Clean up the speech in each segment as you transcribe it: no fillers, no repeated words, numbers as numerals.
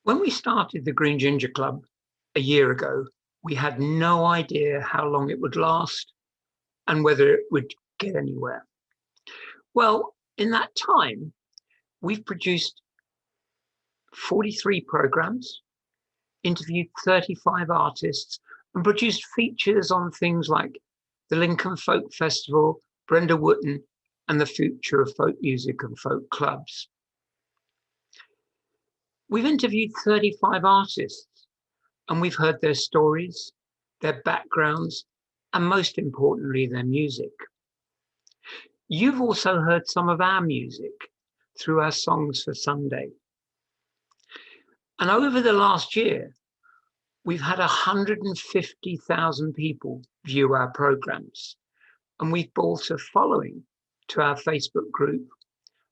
When we started the Green Ginger Club a year ago, we had no idea how long it would last and whether it would get anywhere. Well, in that time, we've produced 43 programs, interviewed 35 artists, and produced features on things like the Lincoln Folk Festival, Brenda Wooten, and the future of folk music and folk clubs. We've interviewed 35 artists, and we've heard their stories, their backgrounds, and most importantly, their music. You've also heard some of our music through our Songs for Sunday. And over the last year, we've had 150,000 people view our programs, and we've built a following to our Facebook group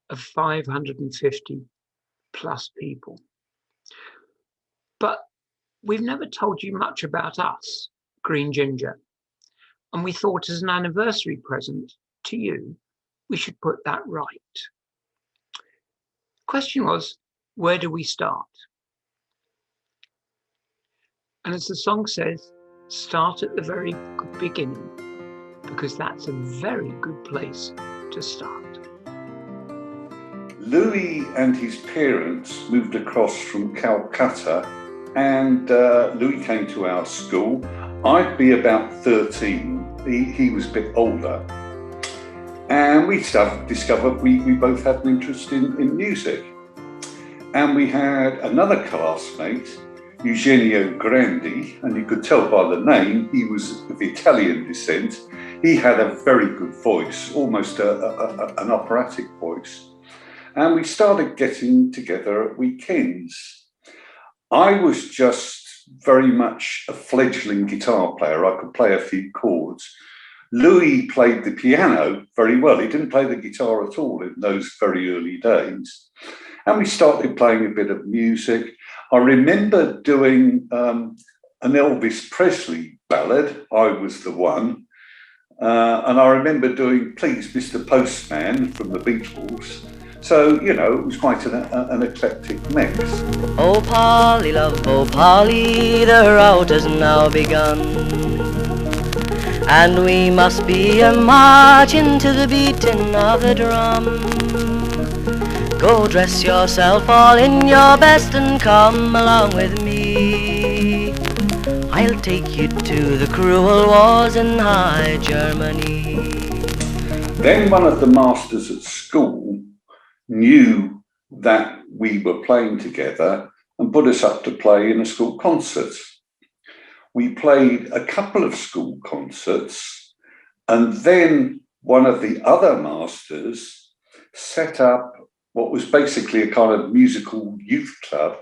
of 550 plus people. But we've never told you much about us, Green Ginger, and we thought as an anniversary present to you, we should put that right. The question was, where do we start? And as the song says, start at the very beginning, because that's a very good place to start. Louis and his parents moved across from Calcutta, and Louis came to our school. I'd be about 13, he was a bit older. And we discovered we both had an interest in music. And we had another classmate, Eugenio Grandi, and you could tell by the name, he was of Italian descent. He had a very good voice, almost an operatic voice. And we started getting together at weekends. I was just very much a fledgling guitar player. I could play a few chords. Louis played the piano very well. He didn't play the guitar at all in those very early days. And we started playing a bit of music. I remember doing an Elvis Presley ballad, I Was the One. And I remember doing Please Mr. Postman from the Beatles. So, you know, it was quite an eclectic mix. Oh, Polly, love, oh, Polly, the rout has now begun. And we must be a marching to the beating of the drum. Go dress yourself all in your best and come along with me. I'll take you to the cruel wars in High Germany. Then one of the masters at school knew that we were playing together and put us up to play in a school concert. We played a couple of school concerts, and then one of the other masters set up what was basically a kind of musical youth club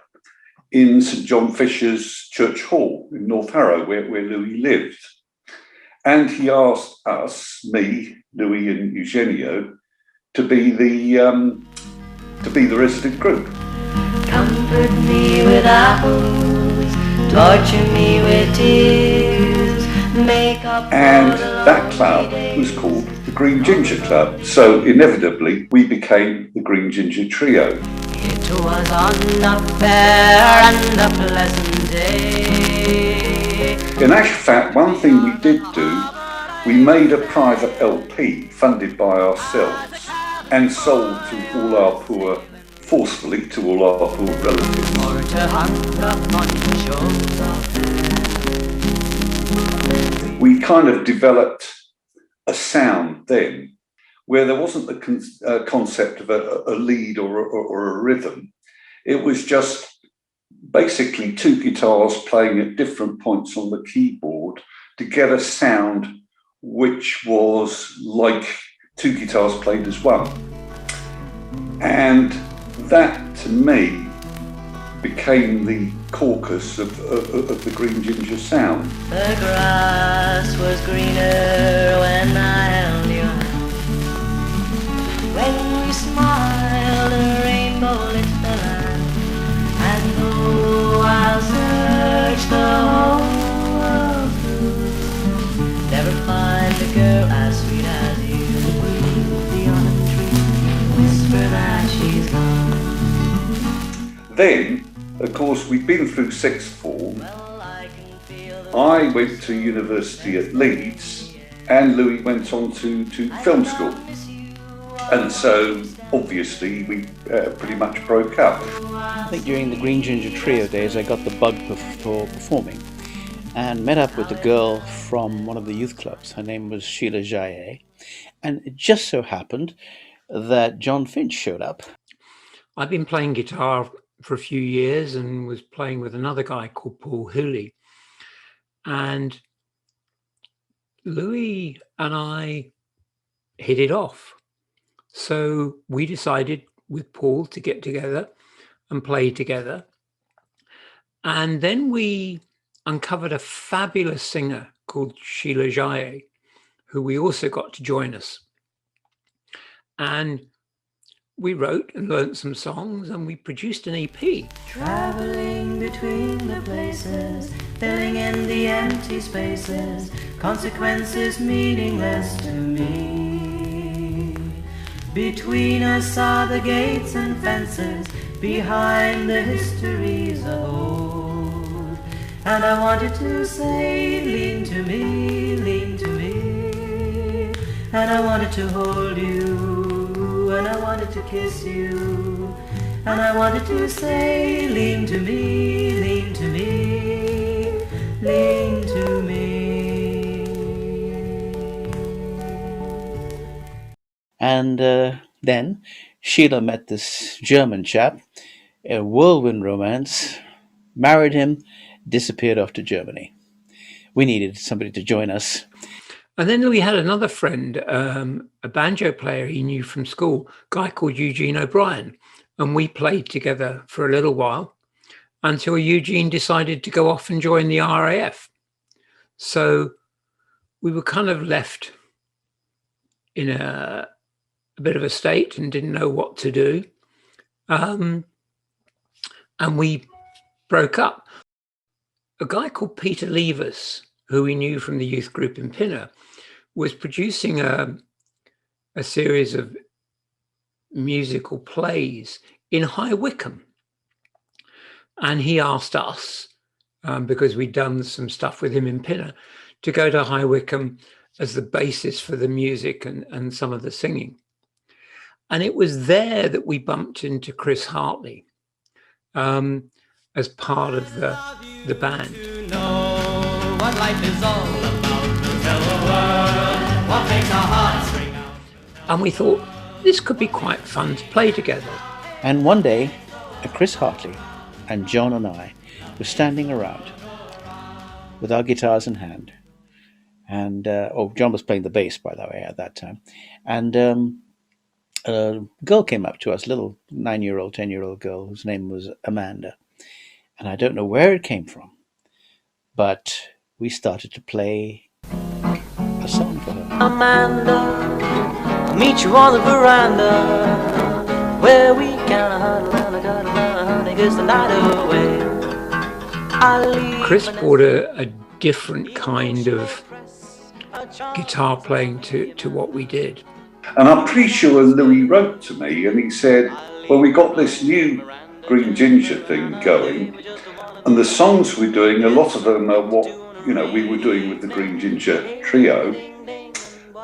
in St John Fisher's Church Hall in North Harrow, where Louis lived. And he asked us, me, Louis and Eugenio, to be the resident group. Comfort me with apples, torture me with tears, make up. And that club was called the Greem Ginger Club. So inevitably, we became the Greem Ginger Trio. It was on a fair and a pleasant day. In actual fact, one thing we did do, we made a private LP funded by ourselves and sold to all our poor, forcefully to all our poor relatives. We kind of developed a sound then where there wasn't the concept of a lead or a rhythm. It was just basically two guitars playing at different points on the keyboard to get a sound which was like two guitars played as one. And that, to me, became the caucus of the Greem Ginger sound. The grass was greener when I held your hand. When we smiled, a rainbow lit the land. And though I'll search the whole world through, never find a girl as sweet as you. The autumn tree whisper that she's gone. Then Of course, we'd been through sixth form. I went to university at Leeds, and Louis went on to film school. And so, obviously, we pretty much broke up. I think during the Greem Ginger Trio days, I got the bug for performing and met up with a girl from one of the youth clubs. Her name was Sheila Jaye. And it just so happened that John Finch showed up. I've been playing guitar for a few years and was playing with another guy called Paul Hooley. And Louis and I hit it off. So we decided with Paul to get together and play together. And then we uncovered a fabulous singer called Sheila Jaye, who we also got to join us. And we wrote and learnt some songs, and we produced an EP. Traveling between the places, filling in the empty spaces, consequences meaningless to me. Between us are the gates and fences, behind the histories of old. And I wanted to say, lean to me, lean to me. And I wanted to hold you, and I wanted to kiss you, and I wanted to say, lean to me, lean to me, lean to me. And then Sheila met this German chap, a whirlwind romance, married him, disappeared off to Germany. We needed somebody to join us. And then we had another friend, a banjo player he knew from school, a guy called Eugene O'Brien. And we played together for a little while until Eugene decided to go off and join the RAF. So we were kind of left in a bit of a state and didn't know what to do. And we broke up. A guy called Peter Levers, who we knew from the youth group in Pinner, was producing a series of musical plays in High Wycombe. And he asked us, because we'd done some stuff with him in Pinner, to go to High Wycombe as the basis for the music and some of the singing. And it was there that we bumped into Chris Hartley as part of the band. To know what life is all about, to tell the world what makes our hearts ring out. And we thought, this could be quite fun to play together. And one day, Chris Hartley and John and I were standing around with our guitars in hand. And, John was playing the bass, by the way, at that time. And a girl came up to us, little 9-year-old, 10-year-old girl, whose name was Amanda. And I don't know where it came from, but we started to play a song for her. Amanda, I'll meet you on the veranda, where we can huddle and honey, kiss the night away. Chris brought a different kind of guitar playing to what we did. And I'm pretty sure Louis wrote to me and he said, well, we got this new Greem Ginger thing going, and the songs we're doing, a lot of them are what we were doing with the Greem Ginger Trio,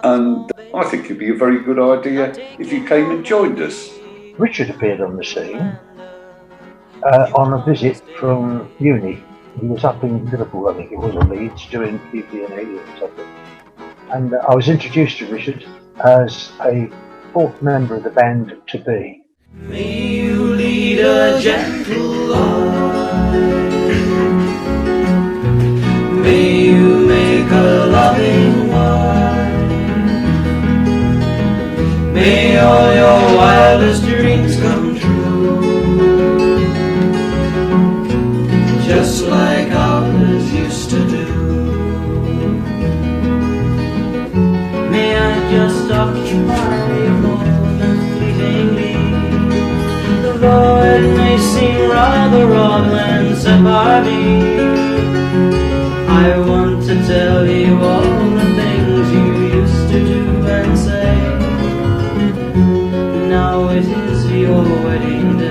and I think it'd be a very good idea if you came and joined us. Richard appeared on the scene on a visit from uni. He was up in Liverpool, I think it was, or Leeds, doing UPNA or something. And I was introduced to Richard as a fourth member of the band to be. May you lead a gentle life, may you make a loving wife, may all your wildest dreams come true, just like ours used to do. May I just occupy your moment fleetingly, though it may seem rather odd when set by me. I want to tell you all the things you used to do and say. Now it is your wedding day.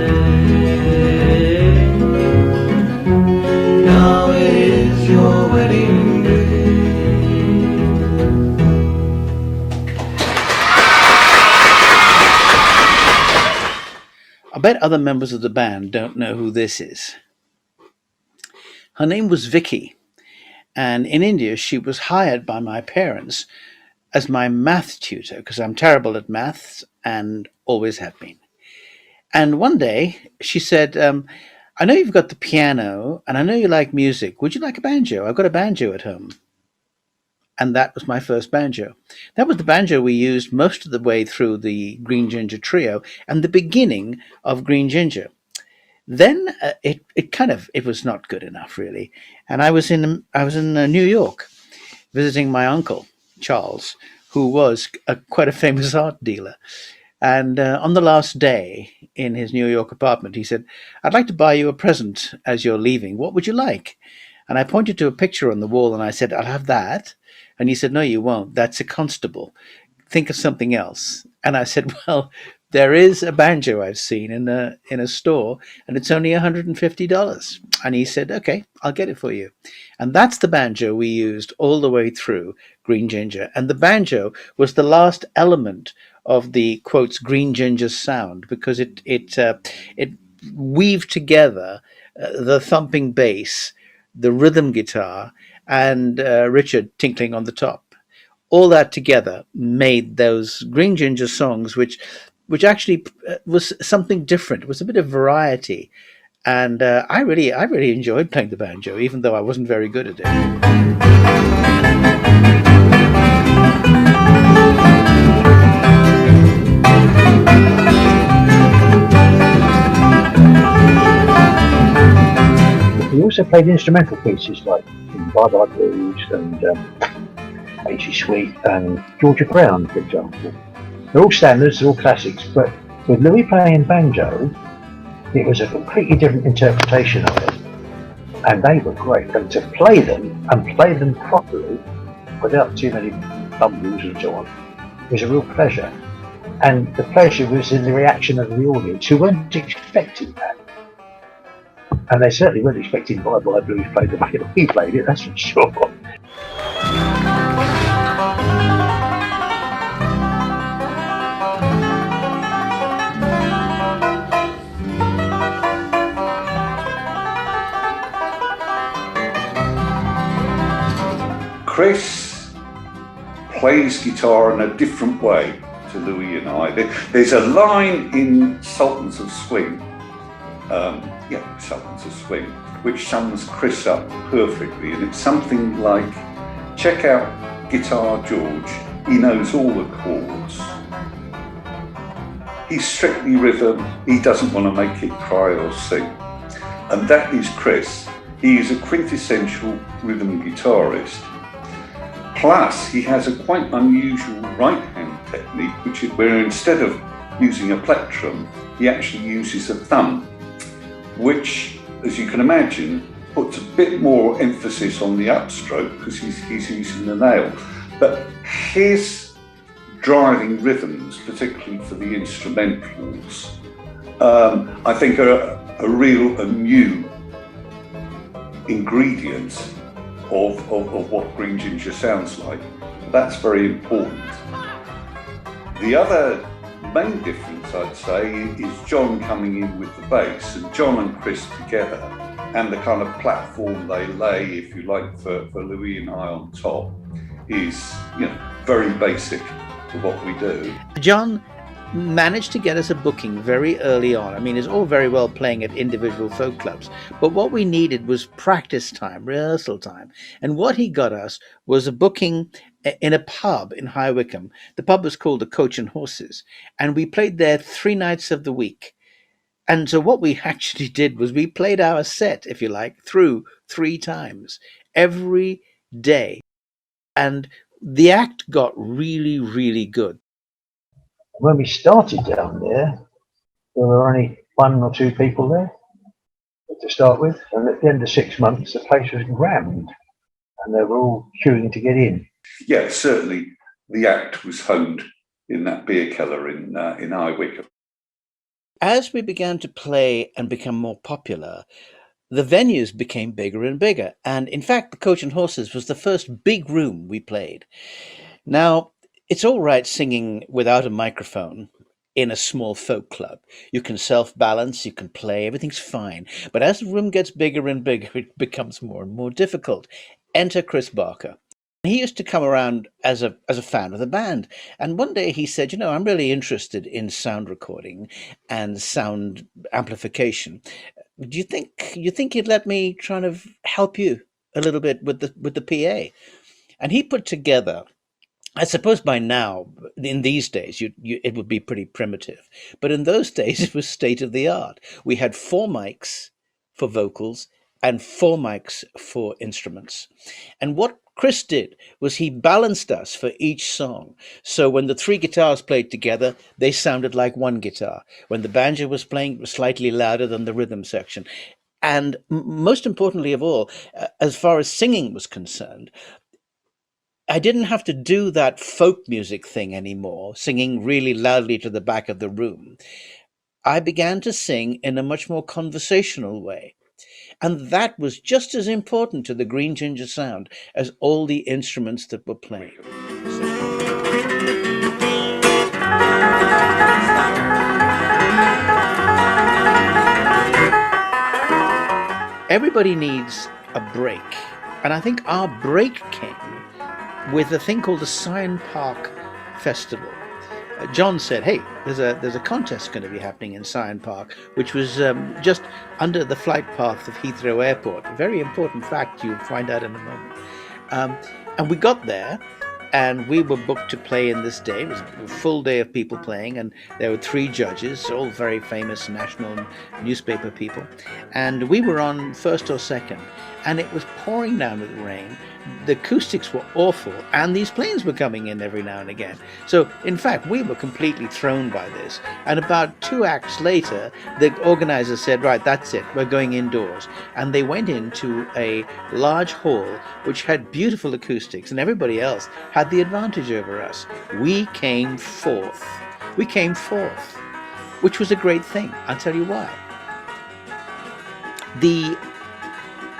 I bet other members of the band don't know who this is. Her name was Vicky, and in India she was hired by my parents as my math tutor because I'm terrible at maths and always have been. And one day she said, I know you've got the piano and I know you like music. Would you like a banjo? I've got a banjo at home. And that was my first banjo. That was the banjo we used most of the way through the Green Ginger trio and the beginning of Green Ginger. Then it was not good enough really, and I was in New York visiting my uncle Charles, who was quite a famous art dealer. And on the last day in his New York apartment, he said, I'd like to buy you a present as you're leaving. What would you like? And I pointed to a picture on the wall and I said, I'll have that. And he said, no, you won't. That's a constable. Think of something else. And I said, well, there is a banjo I've seen in a store and it's only $150. And he said, okay, I'll get it for you. And that's the banjo we used all the way through Green Ginger. And the banjo was the last element of the quotes Green Ginger sound because it weaved together the thumping bass, the rhythm guitar, and Richard tinkling on the top. All that together made those Green Ginger songs, which actually was something different. It was a bit of variety, and I really enjoyed playing the banjo, even though I wasn't very good at it. We also played instrumental pieces like Bye Bye Blues and Achy Sweet and Georgia Brown, for example. They're all standards, they're all classics, but with Louis playing banjo, it was a completely different interpretation of it. And they were great. And to play them and play them properly without too many bumbles and so on was a real pleasure. And the pleasure was in the reaction of the audience who weren't expecting that. And they certainly weren't expecting Bye Bye Blues played the way that we played it, that's for sure. Chris plays guitar in a different way to Louis and I. There's a line in Sultans of Swing, Sultans of Swing, which sums Chris up perfectly, and it's something like, check out Guitar George, he knows all the chords. He's strictly rhythm, he doesn't want to make it cry or sing. And that is Chris. He is a quintessential rhythm guitarist. Plus, he has a quite unusual right-hand technique, which is where instead of using a plectrum, he actually uses a thumb, which, as you can imagine, puts a bit more emphasis on the upstroke because he's using the nail. But his driving rhythms, particularly for the instrumentals, I think are a new ingredient of what Green Ginger sounds like. That's very important. The other main difference, I'd say, is John coming in with the bass, and John and Chris together, and the kind of platform they lay, if you like, for Louis and I on top is, very basic to what we do. John managed to get us a booking very early on. I mean, it's all very well playing at individual folk clubs, but what we needed was practice time, rehearsal time. And what he got us was a booking in a pub in High Wycombe. The pub was called the Coach and Horses, and we played there 3 nights of the week. And so what we actually did was we played our set, if you like, through 3 times every day. And the act got really, really good. When we started down there were only 1 or 2 people there to start with, and at the end of 6 months the place was rammed and they were all queuing to get in. Yeah, certainly the act was honed in that beer cellar in High Wycombe. As we began to play and become more popular, the venues became bigger and bigger. And in fact, the Coach and Horses was the first big room we played. Now, it's all right singing without a microphone in a small folk club. You can self-balance, you can play, everything's fine. But as the room gets bigger and bigger, it becomes more and more difficult. Enter Chris Barker. He used to come around as a fan of the band. And one day he said, I'm really interested in sound recording and sound amplification. Do you think you'd let me try to help you a little bit with the PA? And he put together, I suppose by now, in these days, it would be pretty primitive. But in those days, it was state of the art. We had 4 mics for vocals and 4 mics for instruments. And what Chris did was he balanced us for each song. So when the 3 guitars played together, they sounded like one guitar. When the banjo was playing, it was slightly louder than the rhythm section. And most importantly of all, as far as singing was concerned, I didn't have to do that folk music thing anymore, singing really loudly to the back of the room. I began to sing in a much more conversational way. And that was just as important to the Greem Ginger sound as all the instruments that were playing. Everybody needs a break. And I think our break came with a thing called the Scion Park Festival. John said, hey, there's a contest going to be happening in Scion Park, which was just under the flight path of Heathrow Airport. A very important fact you'll find out in a moment. And we got there, and we were booked to play in this day. It was a full day of people playing, and there were 3 judges, all very famous national newspaper people. And we were on first or second, and it was pouring down with rain. The acoustics were awful, and these planes were coming in every now and again. So, in fact, we were completely thrown by this. And about 2 acts later, the organizers said, right, that's it, we're going indoors. And they went into a large hall which had beautiful acoustics, and everybody else had the advantage over us. We came fourth. We came fourth, which was a great thing. I'll tell you why. The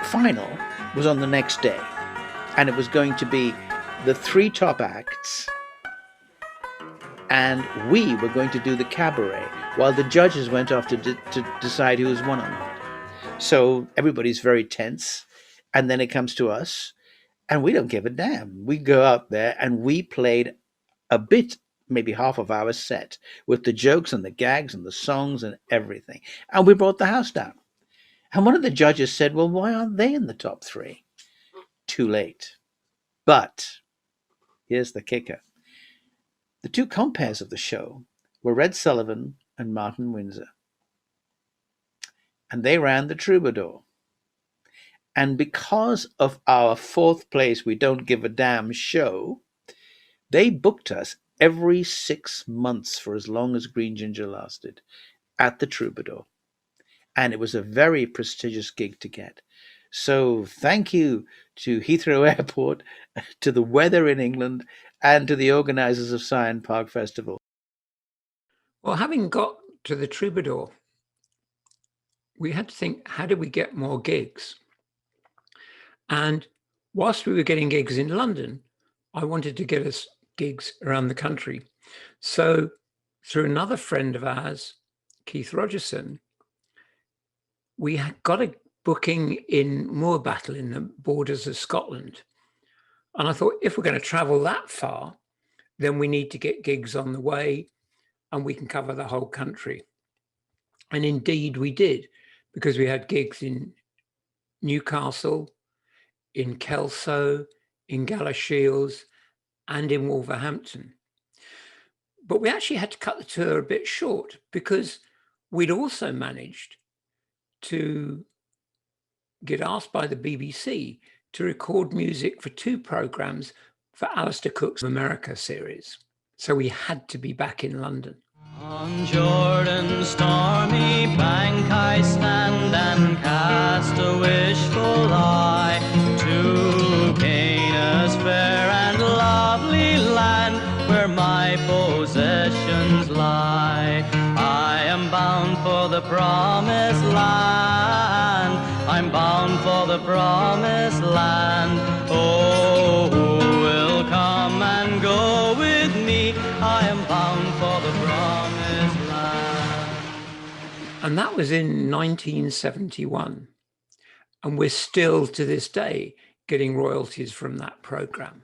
final was on the next day. And it was going to be the 3 top acts, and we were going to do the cabaret while the judges went off to decide who was won or not. So everybody's very tense, and then it comes to us, and we don't give a damn. We go out there and we played a bit, maybe half of our set, with the jokes and the gags and the songs and everything. And we brought the house down. And one of the judges said, well, why aren't they in the top 3? Too late. But here's the kicker. The 2 comperes of the show were Red Sullivan and Martin Windsor. And they ran the Troubadour. And because of our 4th place, we don't give a damn show, they booked us every 6 months for as long as Greem Ginger lasted at the Troubadour. And it was a very prestigious gig to get. So thank you to Heathrow Airport, to the weather in England, and to the organisers of Scion Park Festival. Well, having got to the Troubadour, we had to think, how do we get more gigs? And whilst we were getting gigs in London, I wanted to get us gigs around the country. So through another friend of ours, Keith Rogerson, we had got a booking in Moorbattle in the borders of Scotland. And I thought, if we're going to travel that far, then we need to get gigs on the way and we can cover the whole country. And indeed we did, because we had gigs in Newcastle, in Kelso, in Galashiels, and in Wolverhampton. But we actually had to cut the tour a bit short because we'd also managed to get asked by the BBC to record music for 2 programmes for Alistair Cook's America series. So we had to be back in London. On Jordan's stormy bank I stand and cast a wishful eye to Canaan's fair and lovely land where my possessions lie. I am bound for the promised land. I'm bound for the promised land. Oh, who will come and go with me? I am bound for the promised land. And that was in 1971. And we're still to this day getting royalties from that program.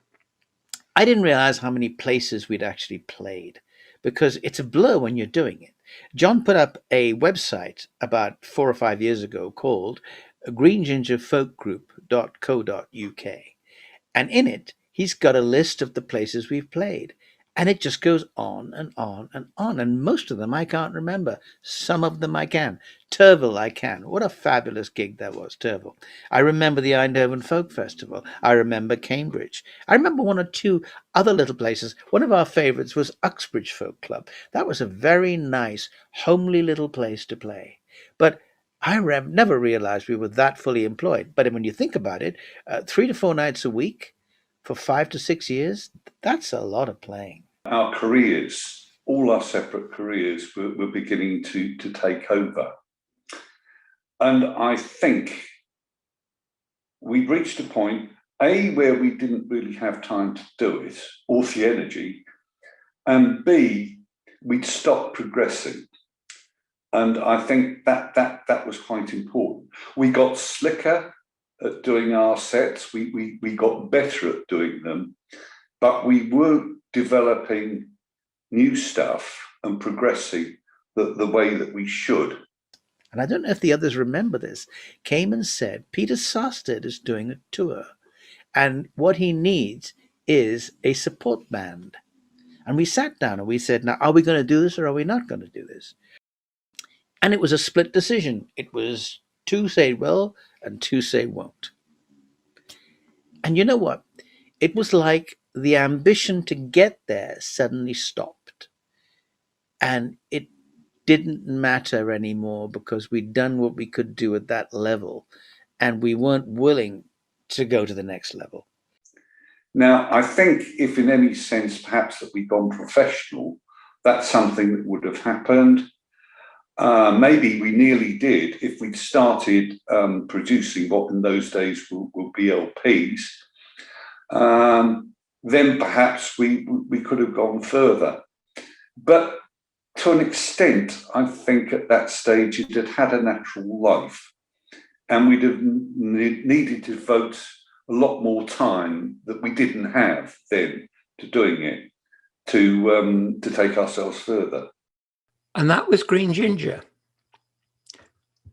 I didn't realize how many places we'd actually played because it's a blur when you're doing it. John put up a website about 4 or 5 years ago called greengingerfolkgroup.co.uk. And in it, he's got a list of the places we've played. And it just goes on and on and on. And most of them I can't remember. Some of them I can. Turville I can. What a fabulous gig that was, Turville. I remember the Eindhoven Folk Festival. I remember Cambridge. I remember one or two other little places. One of our favourites was Uxbridge Folk Club. That was a very nice, homely little place to play. But I never realised we were that fully employed. But when you think about it, 3 to 4 nights a week for 5 to 6 years, that's a lot of playing. Our careers, all our separate careers, were beginning to take over. And I think we reached a point, A, where we didn't really have time to do it, or the energy, and B, we'd stopped progressing. And I think that was quite important. We got slicker at doing our sets. We got better at doing them, but we weren't developing new stuff and progressing the way that we should. And I don't know if the others remember this, came and said, Peter Sarsted is doing a tour, and what he needs is a support band. And we sat down and we said, now, are we going to do this or are we not going to do this? And it was a split decision. It was 2 say will and 2 say won't. And you know what? It was like the ambition to get there suddenly stopped. And it didn't matter anymore because we'd done what we could do at that level and we weren't willing to go to the next level. Now, I think if in any sense perhaps that we'd gone professional, that's something that would have happened. Maybe we nearly did if we'd started producing what in those days were BLPs. Then perhaps we could have gone further. But to an extent, I think at that stage it had had a natural life, and we'd have needed to devote a lot more time that we didn't have then to doing it to take ourselves further. And that was Greem Ginger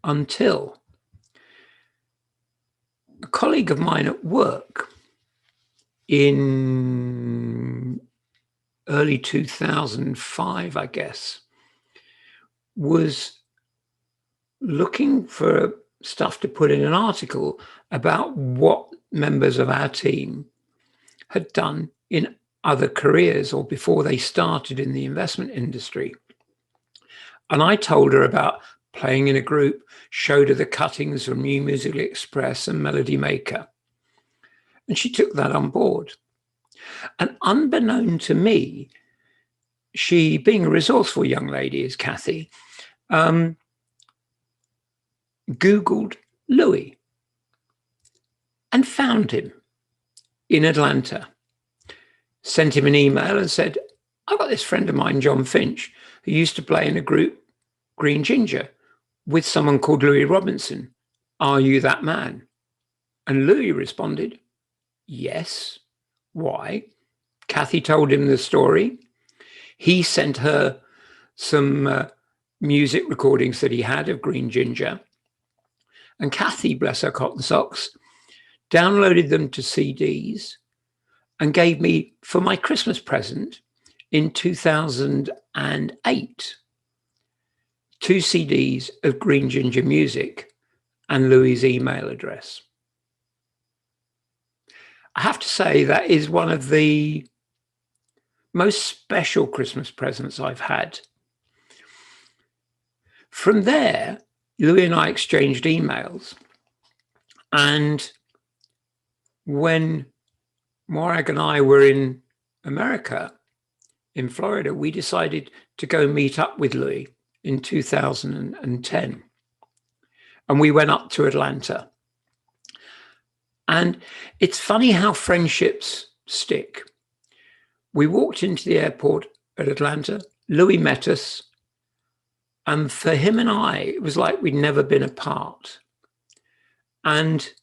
until a colleague of mine at work in early 2005, I guess, was looking for stuff to put in an article about what members of our team had done in other careers or before they started in the investment industry. And I told her about playing in a group, showed her the cuttings from New Musical Express and Melody Maker. And she took that on board. And unbeknown to me, she, being a resourceful young lady, as Kathy, Googled Louis and found him in Atlanta, sent him an email and said, I've got this friend of mine, John Finch, who used to play in a group, Greem Ginger, with someone called Louis Robinson. Are you that man? And Louis responded, yes. Why? Kathy told him the story. He sent her some music recordings that he had of Greem Ginger. And Kathy, bless her cotton socks, downloaded them to CDs and gave me for my Christmas present in 2008, 2 CDs of Greem Ginger music and Louis' email address. I have to say that is one of the most special Christmas presents I've had. From there, Louis and I exchanged emails. And when Morag and I were in America, in Florida, we decided to go meet up with Louis in 2010. And we went up to Atlanta. And it's funny how friendships stick. We walked into the airport at Atlanta. Louis met us. And for him and I, it was like we'd never been apart. And it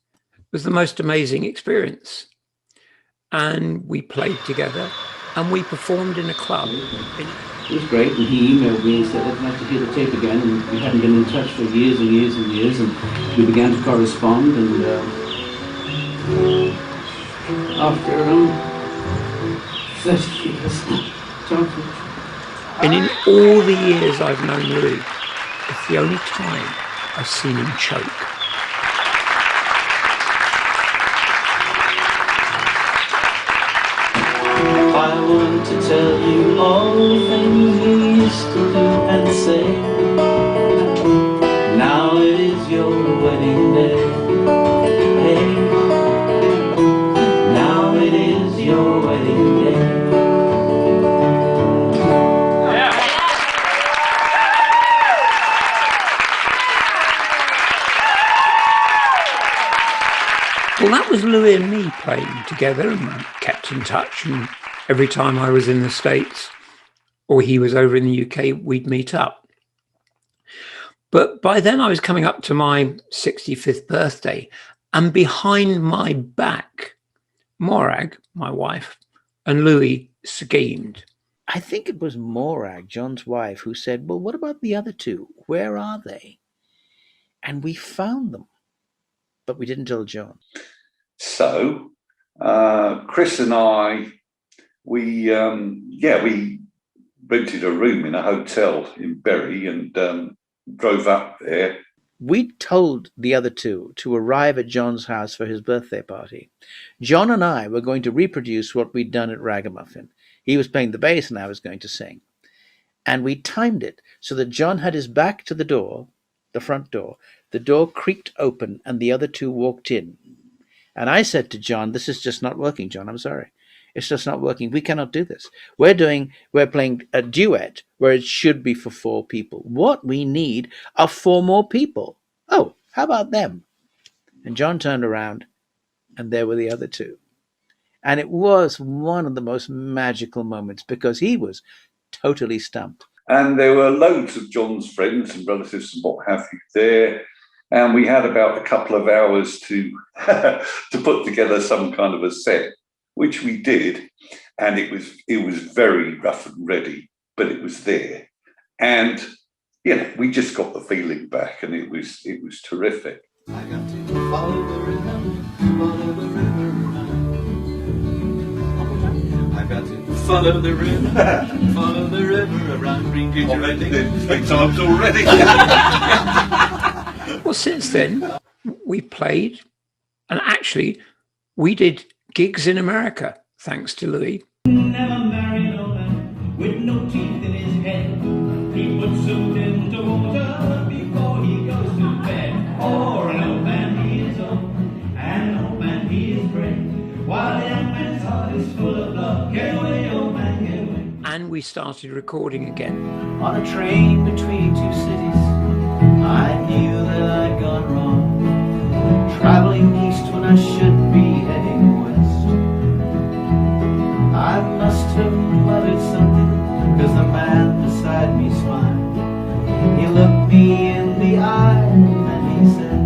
was the most amazing experience. And we played together and we performed in a club. It was great, and he emailed me and said, I'd like to hear the tape again, and we hadn't been in touch for years and years and years, and we began to correspond, and after 30 years, and in all the years I've known Louis, it's the only time I've seen him choke. I want to tell you all the things you used to do and say. Now it is your wedding day. Hey, now it is your wedding day. Well, that was Louis and me playing together, and kept in touch, and every time I was in the States or he was over in the UK, we'd meet up. But by then I was coming up to my 65th birthday, and behind my back, Morag, my wife, and Louis schemed. I think it was Morag, John's wife, who said, well, what about the other two? Where are they? And we found them, but we didn't tell John. So Chris and I, we rented a room in a hotel in Bury and drove up there. We told the other two to arrive at John's house for his birthday party. John and I were going to reproduce what we'd done at Ragamuffin. He was playing the bass and I was going to sing. And we timed it so that John had his back to the door, the front door. The door creaked open and the other two walked in. And I said to John, this is just not working, John. I'm sorry. It's just not working. We cannot do this. We're playing a duet where it should be for 4 people. What we need are 4 more people. Oh, how about them? And John turned around and there were the other two. And it was one of the most magical moments because he was totally stumped. And there were loads of John's friends and relatives and what have you there. And we had about a couple of hours to put together some kind of a set, which we did. And it was very rough and ready, but it was there. And, we just got the feeling back and it was terrific. I got to follow the river, follow the river around. I got to follow the river around Greem Ginger. It's 3 times already. Well, since then, we played, and actually, we did gigs in America, thanks to Louis. Never marry an old man with no teeth in his head. He puts them into water before he goes to bed. Or an old man he is old, and an old man he is grey. While the young man's heart is full of love. Get away, old man, get away. And we started recording again. On a train between 2 cities, I knew that I'd gone wrong. Traveling east when I should be heading west. I must have muttered something, cause the man beside me smiled. He looked me in the eye and he said,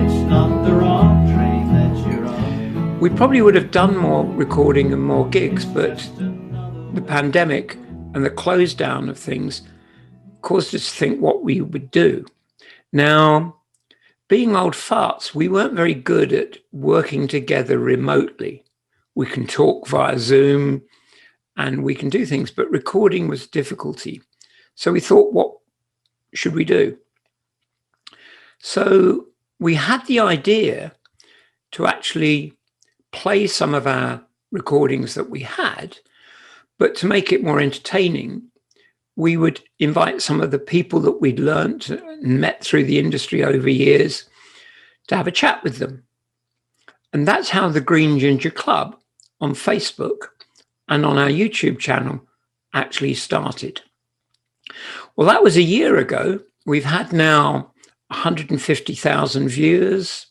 it's not the wrong train that you're on. We probably would have done more recording and more gigs, but the pandemic and the close down of things caused us to think what we would do. Now, being old farts, we weren't very good at working together remotely. We can talk via Zoom and we can do things, but recording was difficulty. So we thought, what should we do? So we had the idea to actually play some of our recordings that we had, but to make it more entertaining, we would invite some of the people that we'd learnt and met through the industry over years to have a chat with them. And that's how the Greem Ginger Club on Facebook and on our YouTube channel actually started. Well, that was a year ago. We've had now 150,000 viewers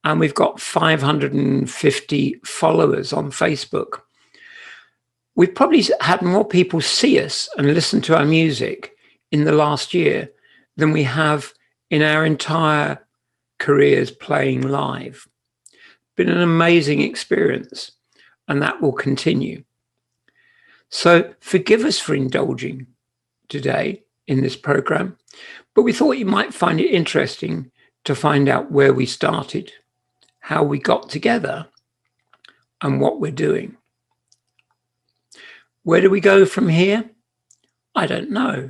and we've got 550 followers on Facebook. We've probably had more people see us and listen to our music in the last year than we have in our entire careers playing live. Been an amazing experience, and that will continue. So forgive us for indulging today in this program, but we thought you might find it interesting to find out where we started, how we got together, and what we're doing. Where do we go from here? I don't know.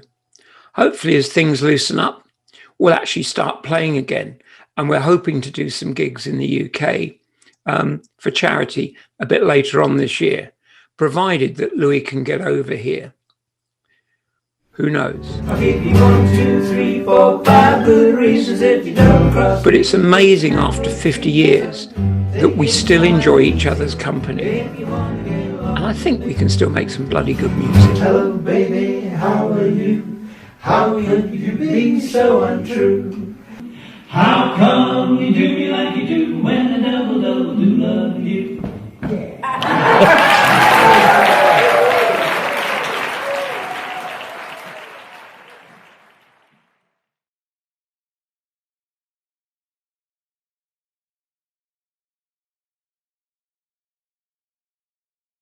Hopefully, as things loosen up, we'll actually start playing again. And we're hoping to do some gigs in the UK for charity a bit later on this year, provided that Louis can get over here. Who knows? I'll give you 1, 2, 3, 4, 5 good reasons if you don't cross. But it's amazing after 50 years that we still enjoy each other's company. And I think we can still make some bloody good music. Hello, baby, how are you? How could you be so untrue? How come you do me like you do?